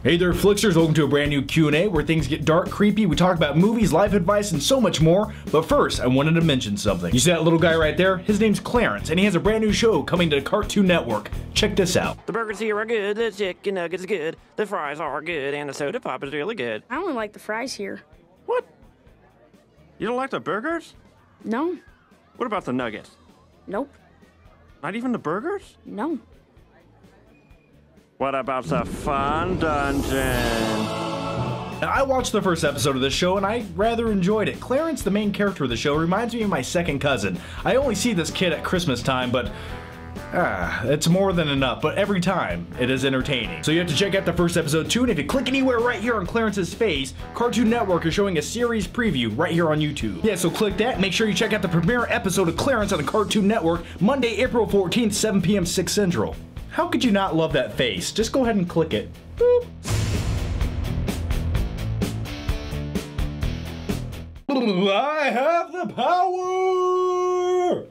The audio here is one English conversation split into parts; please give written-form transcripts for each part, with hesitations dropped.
Hey there, Flicksters, welcome to a brand new Q&A where things get dark, creepy, we talk about movies, life advice, and so much more. But first, I wanted to mention something. You see that little guy right there? His name's Clarence, and he has a brand new show coming to Cartoon Network. Check this out. The burgers here are good, the chicken nuggets are good, the fries are good, and the soda pop is really good. I only like the fries here. What? You don't like the burgers? No. What about the nuggets? Nope. Not even the burgers? No. What about the fun dungeon? Now, I watched the first episode of this show and I rather enjoyed it. Clarence, the main character of the show, reminds me of my second cousin. I only see this kid at Christmas time, but it's more than enough, but every time it is entertaining. So you have to check out the first episode too, and if you click anywhere right here on Clarence's face, Cartoon Network is showing a series preview right here on YouTube. Yeah, so click that. Make sure you check out the premiere episode of Clarence on the Cartoon Network, Monday, April 14th, 7 p.m. 6 Central. How could you not love that face? Just go ahead and click it. Boop. I have the power!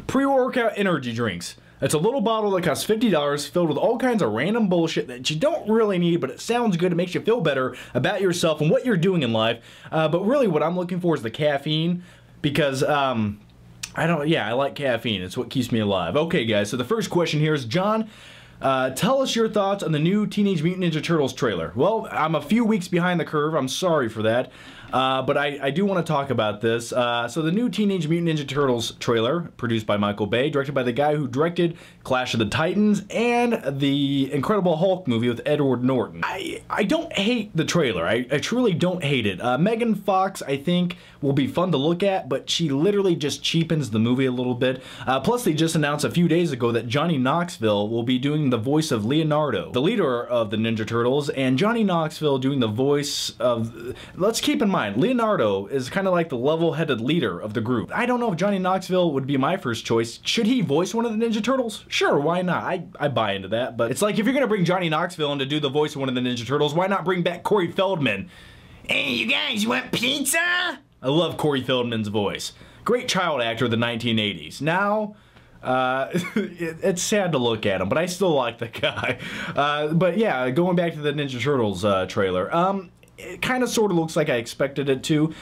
Pre-workout energy drinks. It's a little bottle that costs $50 filled with all kinds of random bullshit that you don't really need, but it sounds good, it makes you feel better about yourself and what you're doing in life. But really what I'm looking for is the caffeine, because I like caffeine. It's what keeps me alive. Okay, guys, so the first question here is, John, tell us your thoughts on the new Teenage Mutant Ninja Turtles trailer. Well, I'm a few weeks behind the curve. I'm sorry for that. But I do want to talk about this. So the new Teenage Mutant Ninja Turtles trailer, produced by Michael Bay, directed by the guy who directed Clash of the Titans and the Incredible Hulk movie with Edward Norton. I don't hate the trailer. I truly don't hate it. Megan Fox, I think, will be fun to look at, but she literally just cheapens the movie a little bit. Plus, they just announced a few days ago that Johnny Knoxville will be doing the voice of Leonardo, the leader of the Ninja Turtles, and Johnny Knoxville doing the voice of... Let's keep in mind, Leonardo is kind of like the level-headed leader of the group. I don't know if Johnny Knoxville would be my first choice. Should he voice one of the Ninja Turtles? Sure, why not? I buy into that, but it's like if you're gonna bring Johnny Knoxville in to do the voice of one of the Ninja Turtles, why not bring back Corey Feldman? Hey, you guys want pizza? I love Corey Feldman's voice. Great child actor of the 1980s. Now, it's sad to look at him, but I still like the guy. But yeah, going back to the Ninja Turtles trailer, it kind of sort of looks like I expected it to.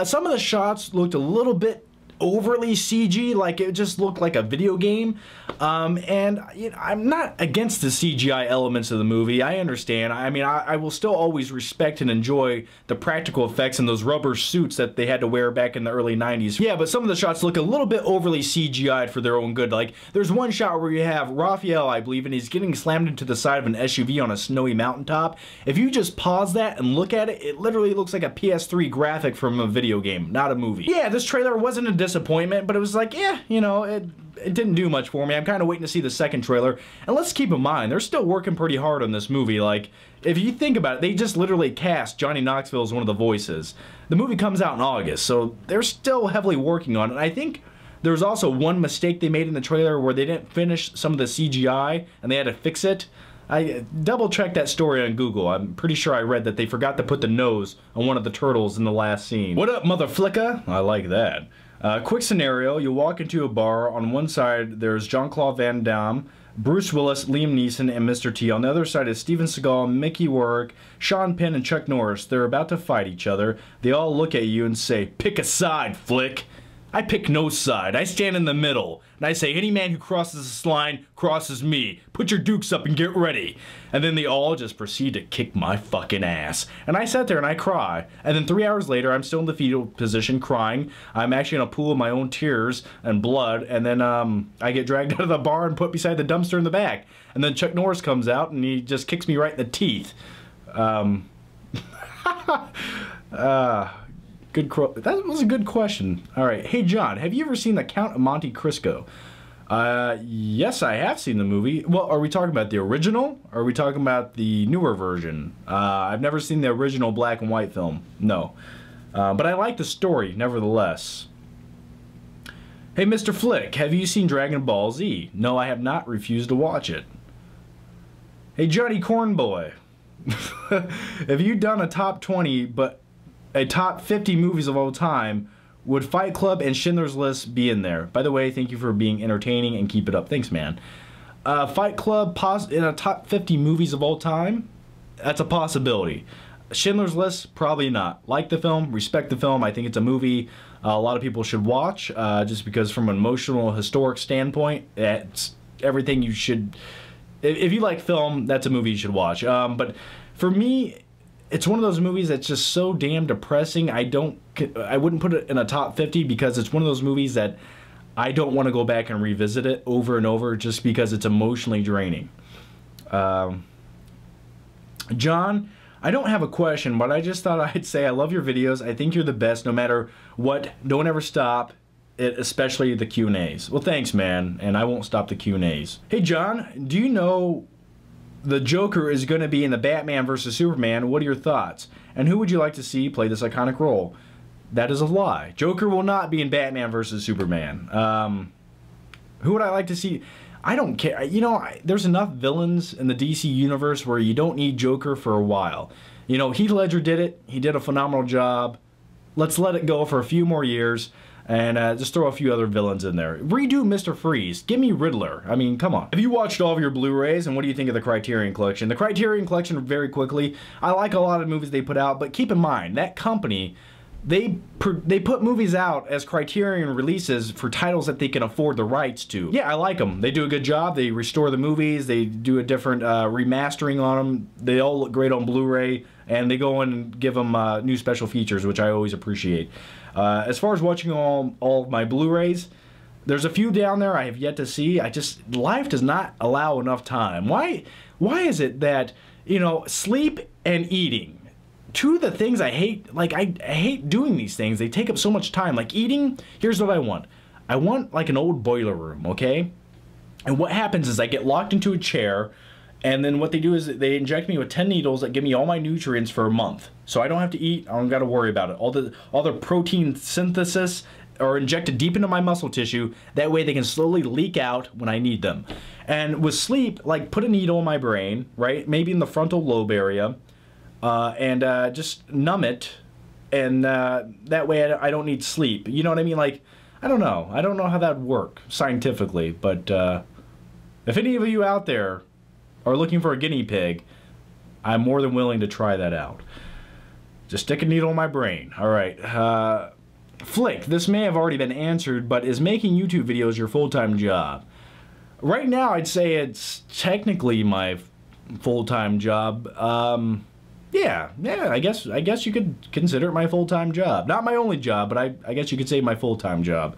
Some of the shots looked a little bit overly CG, like it just looked like a video game. And you know, I'm not against the CGI elements of the movie. I understand. I mean, I will still always respect and enjoy the practical effects and those rubber suits that they had to wear back in the early 90s. Yeah, but some of the shots look a little bit overly CGI'd for their own good. Like, there's one shot where you have Raphael, I believe, and he's getting slammed into the side of an SUV on a snowy mountaintop. If you just pause that and look at it, it literally looks like a PS3 graphic from a video game, not a movie. Yeah, this trailer wasn't a disappointment, but it was like, yeah, you know, it didn't do much for me. I'm kind of waiting to see the second trailer. And let's keep in mind, they're still working pretty hard on this movie. Like, if you think about it, they just literally cast Johnny Knoxville as one of the voices. The movie comes out in August, so they're still heavily working on it. And I think there's also one mistake they made in the trailer where they didn't finish some of the CGI and they had to fix it. I double-checked that story on Google. I'm pretty sure I read that they forgot to put the nose on one of the turtles in the last scene. What up, mother flicka? I like that. Quick scenario, you walk into a bar. On one side, there's Jean-Claude Van Damme, Bruce Willis, Liam Neeson, and Mr. T. On the other side is Steven Seagal, Mickey Rourke, Sean Penn, and Chuck Norris. They're about to fight each other. They all look at you and say, "Pick a side, Flick." I pick no side. I stand in the middle. And I say, any man who crosses this line crosses me. Put your dukes up and get ready. And then they all just proceed to kick my fucking ass. And I sat there and I cry. And then 3 hours later, I'm still in the fetal position crying. I'm actually in a pool of my own tears and blood. And then I get dragged out of the bar and put beside the dumpster in the back. And then Chuck Norris comes out and he just kicks me right in the teeth. That was a good question. All right. Hey, John, have you ever seen The Count of Monte Cristo? Yes, I have seen the movie. Well, are we talking about the original? Or are we talking about the newer version? I've never seen the original black and white film. No. But I like the story, nevertheless. Hey, Mr. Flick, have you seen Dragon Ball Z? No, I have not. Refused to watch it. Hey, Johnny Cornboy. Have you done a top 20, but a top 50 movies of all time, would Fight Club and Schindler's List be in there? By the way, thank you for being entertaining and keep it up. Thanks, man. Fight Club in a top 50 movies of all time? that's a possibility. Schindler's List, probably not. Like the film, respect the film. I think it's a movie a lot of people should watch, just because from an emotional, historic standpoint, it's everything you should... If you like film, that's a movie you should watch. But for me, it's one of those movies that's just so damn depressing. I wouldn't put it in a top 50 because it's one of those movies that I don't want to go back and revisit it over and over just because it's emotionally draining. John, I don't have a question, but I just thought I'd say I love your videos. I think you're the best no matter what. Don't ever stop, especially the Q&As. Well, thanks, man, and I won't stop the Q&As. Hey, John, do you know the Joker is going to be in the Batman vs. Superman? What are your thoughts? And who would you like to see play this iconic role? That is a lie. Joker will not be in Batman vs. Superman. Who would I like to see? I don't care. You know, there's enough villains in the DC universe where you don't need Joker for a while. You know, Heath Ledger did it. He did a phenomenal job. Let's let it go for a few more years and just throw a few other villains in there. Redo Mr. Freeze. Give me Riddler. I mean, come on. Have you watched all of your Blu-rays, and what do you think of the Criterion Collection? The Criterion Collection, very quickly, I like a lot of movies they put out, but keep in mind, that company... They put movies out as Criterion releases for titles that they can afford the rights to. Yeah, I like them. They do a good job. They restore the movies. They do a different remastering on them. They all look great on Blu-ray, and they go in and give them new special features, which I always appreciate. As far as watching all of my Blu-rays, there's a few down there I have yet to see. Life does not allow enough time. Why is it that, you know, sleep and eating, two of the things I hate, like I hate doing these things. They take up so much time. Like eating, here's what I want. I want like an old boiler room, okay? And what happens is I get locked into a chair, and then what they do is they inject me with 10 needles that give me all my nutrients for a month. So I don't have to eat, I don't gotta worry about it. All the protein synthesis are injected deep into my muscle tissue. That way they can slowly leak out when I need them. And with sleep, like put a needle in my brain, right? Maybe in the frontal lobe area. And just numb it, and that way I don't need sleep. You know what I mean? Like, I don't know how that would work scientifically, but if any of you out there are looking for a guinea pig, I'm more than willing to try that out. Just stick a needle in my brain. All right. Flick, this may have already been answered, but is making YouTube videos your full-time job? Right now, I'd say it's technically my full-time job. Yeah, I guess you could consider it my full-time job. Not my only job, but I guess you could say my full-time job.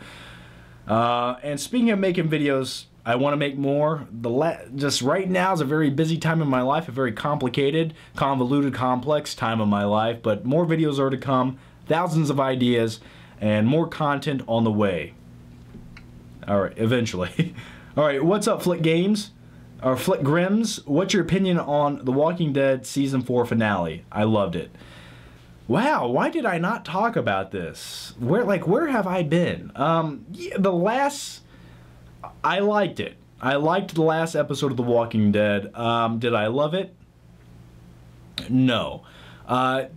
And speaking of making videos, I want to make more. Just right now is a very busy time in my life, a very complicated, convoluted, complex time in my life, but more videos are to come, thousands of ideas, and more content on the way. Alright, eventually. Alright, what's up, Flick Games? Or Flick Grims, what's your opinion on The Walking Dead Season 4 finale? I loved it. Wow, why did I not talk about this? Where have I been? Yeah, I liked it. I liked the last episode of The Walking Dead. Did I love it? No. How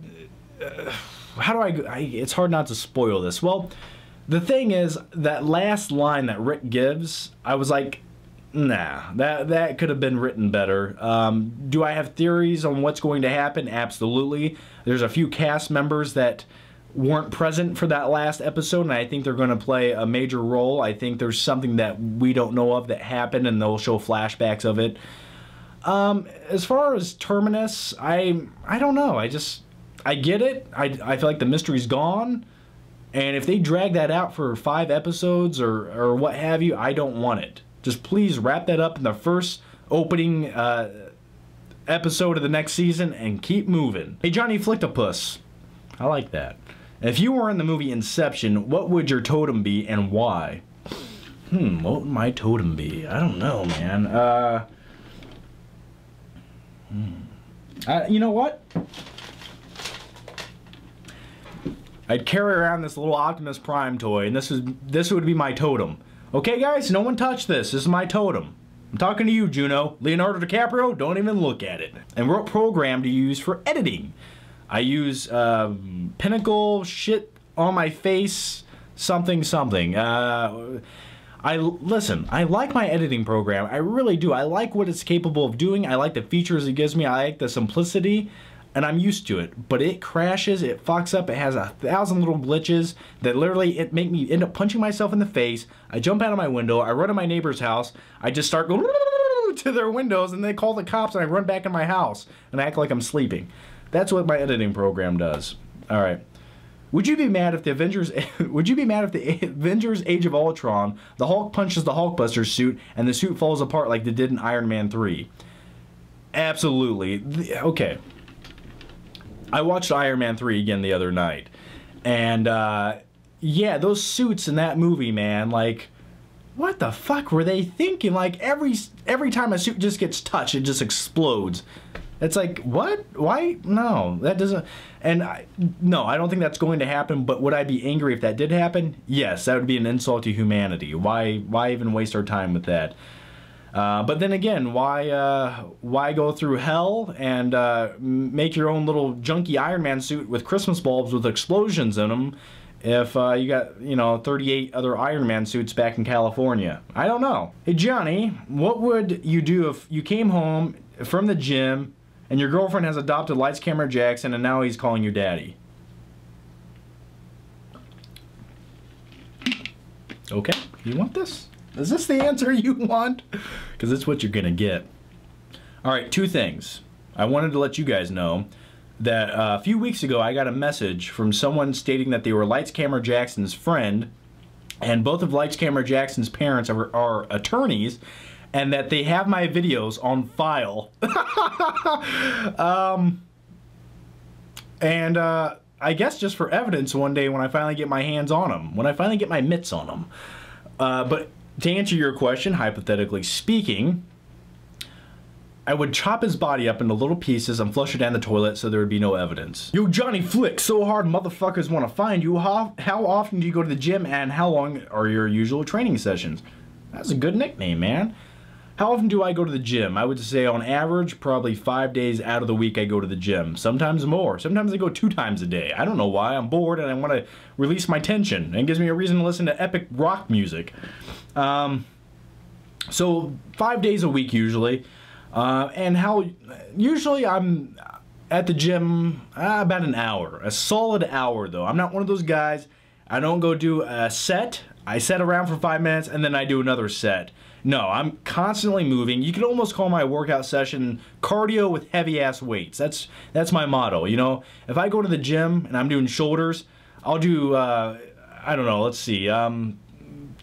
do it's hard not to spoil this. Well, the thing is, that last line that Rick gives, I was like, nah, that could have been written better. Do I have theories on what's going to happen? Absolutely. There's a few cast members that weren't present for that last episode, and I think they're going to play a major role. I think there's something that we don't know of that happened, and they'll show flashbacks of it. As far as Terminus, I don't know. I get it. I feel like the mystery's gone, and if they drag that out for 5 episodes or what have you, I don't want it. Just please wrap that up in the first opening episode of the next season and keep moving. Hey, Johnny Flicktopus. I like that. If you were in the movie Inception, what would your totem be and why? What would my totem be? I don't know, man. You know what? I'd carry around this little Optimus Prime toy, and this would be my totem. Okay, guys, no one touch this. This is my totem. I'm talking to you, Juno. Leonardo DiCaprio, don't even look at it. And what program do you use for editing? I use Pinnacle, shit on my face, something. Listen, I like my editing program. I really do. I like what it's capable of doing. I like the features it gives me. I like the simplicity, and I'm used to it. But it crashes, it fucks up, it has 1,000 little glitches that literally it make me end up punching myself in the face. I jump out of my window, I run to my neighbor's house, I just start going to their windows, and they call the cops, and I run back in my house and I act like I'm sleeping. That's what my editing program does. All right. Would you be mad if the Avengers Age of Ultron, the Hulk punches the Hulkbuster suit and the suit falls apart like they did in Iron Man 3? Absolutely. Okay. I watched Iron Man 3 again the other night. And yeah, those suits in that movie, man, like, what the fuck were they thinking? Like, every time a suit just gets touched, it just explodes. It's like, what? Why? No, that doesn't... And no, I don't think that's going to happen, but would I be angry if that did happen? Yes, that would be an insult to humanity. Why even waste our time with that? But then again, why go through hell and make your own little junky Iron Man suit with Christmas bulbs with explosions in them if you got, you know, 38 other Iron Man suits back in California? I don't know. Hey, Johnny, what would you do if you came home from the gym and your girlfriend has adopted Lights Camera Jackson and now he's calling you daddy? Okay, you want this? Is this the answer you want? Because it's what you're gonna get. Alright, two things. I wanted to let you guys know that a few weeks ago I got a message from someone stating that they were Lights Camera Jackson's friend, and both of Lights Camera Jackson's parents are attorneys, and that they have my videos on file. I guess just for evidence one day when I finally get my hands on them, when I finally get my mitts on them. But to answer your question, hypothetically speaking, I would chop his body up into little pieces and flush it down the toilet so there would be no evidence. Yo, Johnny Flick, so hard motherfuckers want to find you. How often do you go to the gym and how long are your usual training sessions? That's a good nickname, man. How often do I go to the gym? I would say on average, probably 5 days out of the week I go to the gym. Sometimes more. Sometimes I go 2 times a day. I don't know why. I'm bored and I want to release my tension. And it gives me a reason to listen to epic rock music. So 5 days a week usually. Usually I'm at the gym about an hour. A solid hour though. I'm not one of those guys. I don't go do a set. I set around for 5 minutes and then I do another set. No, I'm constantly moving. You could almost call my workout session cardio with heavy-ass weights. That's my motto, you know? If I go to the gym and I'm doing shoulders, I'll do, I don't know, let's see, 10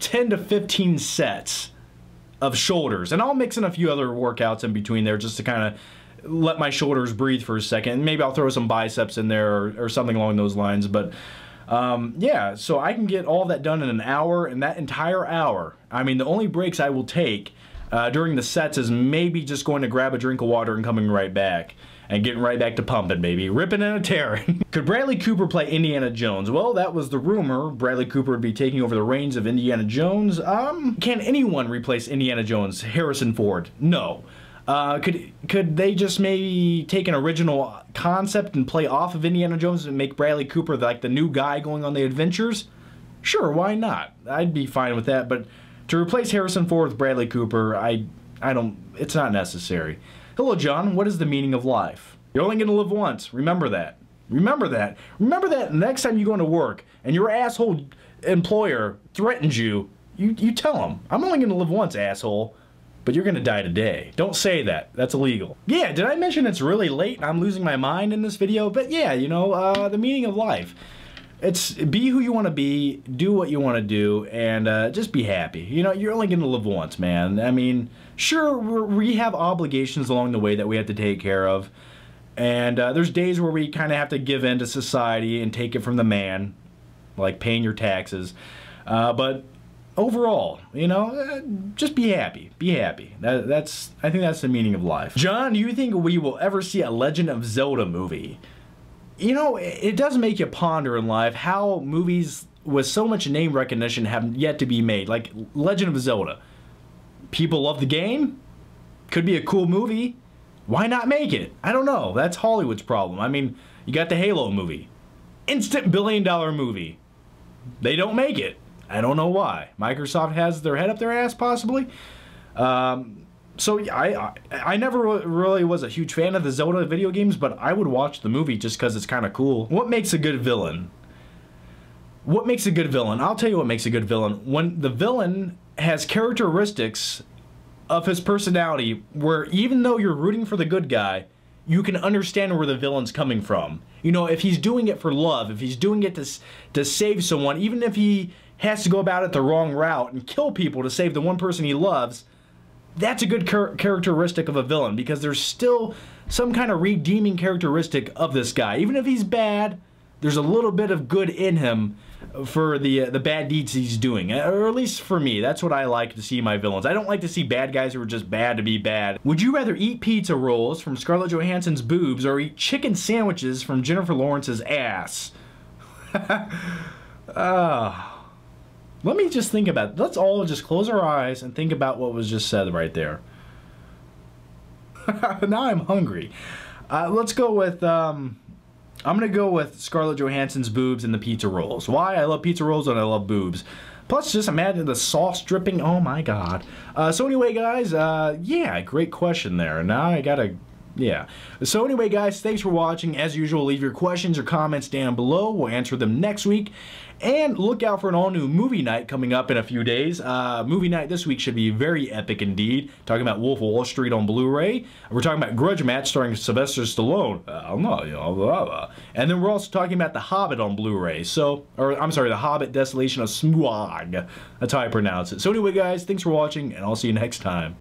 to 15 sets of shoulders. And I'll mix in a few other workouts in between there just to kind of let my shoulders breathe for a second. And maybe I'll throw some biceps in there or something along those lines. But yeah, so I can get all that done in an hour, and that entire hour, I mean, the only breaks I will take during the sets is maybe just going to grab a drink of water and coming right back. And getting right back to pumping, baby. Ripping and a tearing. Could Bradley Cooper play Indiana Jones? Well, that was the rumor. Bradley Cooper would be taking over the reins of Indiana Jones. Can anyone replace Indiana Jones? Harrison Ford? No. Could they just maybe take an original concept and play off of Indiana Jones and make Bradley Cooper like the new guy going on the adventures? Sure, why not? I'd be fine with that, but to replace Harrison Ford with Bradley Cooper, I don't, it's not necessary. Hello, John. What is the meaning of life? You're only going to live once. Remember that. Remember that. Remember that next time you go into work and your asshole employer threatens you, you tell him, I'm only going to live once, asshole. But you're gonna die today. Don't say that. That's illegal. Yeah, did I mention it's really late and I'm losing my mind in this video? But yeah, you know, the meaning of life. It's be who you want to be, do what you want to do, and just be happy. You know, you're only gonna live once, man. I mean, sure, we have obligations along the way that we have to take care of. And there's days where we kind of have to give in to society and take it from the man, like paying your taxes. But overall, you know, just be happy. Be happy. I think that's the meaning of life. John, do you think we will ever see a Legend of Zelda movie? You know, it does make you ponder in life how movies with so much name recognition have yet to be made. Like Legend of Zelda. People love the game. Could be a cool movie. Why not make it? I don't know. That's Hollywood's problem. I mean, you got the Halo movie. Instant $1 billion movie. They don't make it. I don't know why. Microsoft has their head up their ass, possibly. So I never really was a huge fan of the Zelda video games, but I would watch the movie just because it's kind of cool. What makes a good villain? What makes a good villain? I'll tell you what makes a good villain. When the villain has characteristics of his personality where even though you're rooting for the good guy, you can understand where the villain's coming from. You know, if he's doing it for love, if he's doing it to save someone, even if he has to go about it the wrong route and kill people to save the one person he loves, that's a good characteristic of a villain, because there's still some kind of redeeming characteristic of this guy. Even if he's bad, there's a little bit of good in him for the bad deeds he's doing. Or at least for me, that's what I like to see in my villains. I don't like to see bad guys who are just bad to be bad. Would you rather eat pizza rolls from Scarlett Johansson's boobs or eat chicken sandwiches from Jennifer Lawrence's ass? Let me just think about it. Let's all just close our eyes and think about what was just said right there. Now I'm hungry. Let's go with, I'm going to go with Scarlett Johansson's boobs and the pizza rolls. Why? I love pizza rolls and I love boobs. Plus, just imagine the sauce dripping. Oh my god. So anyway, guys, yeah, great question there. Now I gotta... Yeah. So anyway, guys, thanks for watching. As usual, leave your questions or comments down below. We'll answer them next week. And look out for an all-new movie night coming up in a few days. Movie night this week should be very epic indeed. Talking about Wolf of Wall Street on Blu-ray. We're talking about Grudge Match starring Sylvester Stallone. And then we're also talking about The Hobbit on Blu-ray. So, or I'm sorry, The Hobbit Desolation of Smaug. That's how I pronounce it. So anyway, guys, thanks for watching, and I'll see you next time.